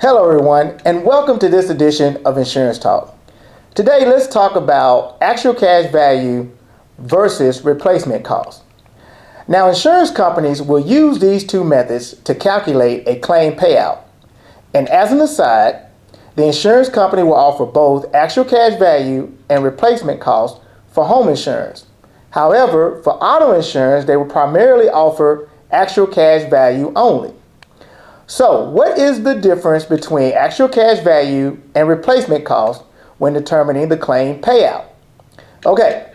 Hello everyone, and welcome to this edition of Insurance Talk. Today let's talk about actual cash value versus replacement cost. Now, insurance companies will use these two methods to calculate a claim payout. And as an aside, the insurance company will offer both actual cash value and replacement cost for home insurance. However, for auto insurance, they will primarily offer actual cash value only. So, what is the difference between actual cash value and replacement cost when determining the claim payout? Okay,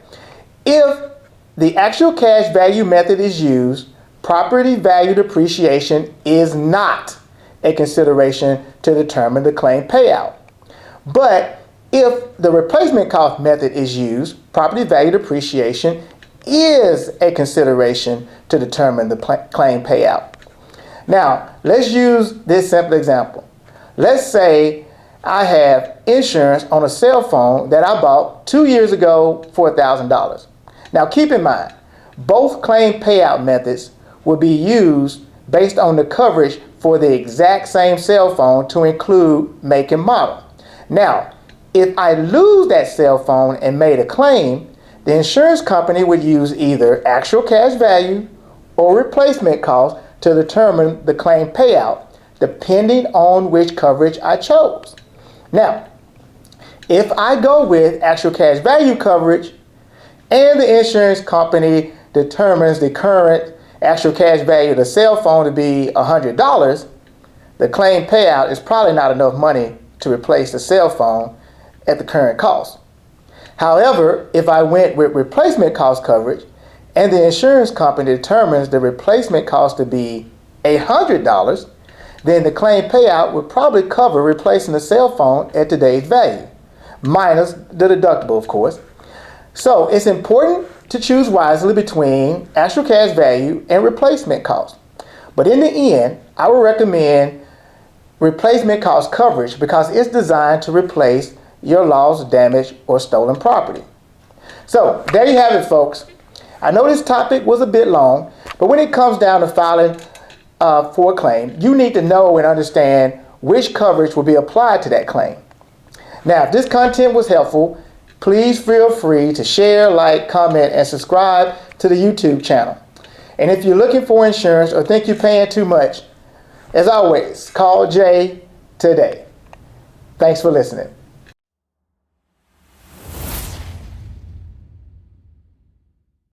if the actual cash value method is used, property value depreciation is not a consideration to determine the claim payout. But if the replacement cost method is used, property value depreciation is a consideration to determine the claim payout. Now, let's use this simple example. Let's say I have insurance on a cell phone that I bought 2 years ago for $1,000. Now, keep in mind, both claim payout methods will be used based on the coverage for the exact same cell phone to include make and model. Now, if I lose that cell phone and made a claim, the insurance company would use either actual cash value or replacement cost to determine the claim payout, depending on which coverage I chose. Now, if I go with actual cash value coverage and the insurance company determines the current actual cash value of the cell phone to be $100, the claim payout is probably not enough money to replace the cell phone at the current cost. However, if I went with replacement cost coverage and the insurance company determines the replacement cost to be $100, then the claim payout would probably cover replacing the cell phone at today's value, minus the deductible, of course. So it's important to choose wisely between actual cash value and replacement cost. But in the end, I would recommend replacement cost coverage because it's designed to replace your lost, damaged, or stolen property. So there you have it, folks. I know this topic was a bit long, but when it comes down to filing for a claim, you need to know and understand which coverage will be applied to that claim. Now, if this content was helpful, please feel free to share, like, comment, and subscribe to the YouTube channel. And if you're looking for insurance or think you're paying too much, as always, call Jay today. Thanks for listening.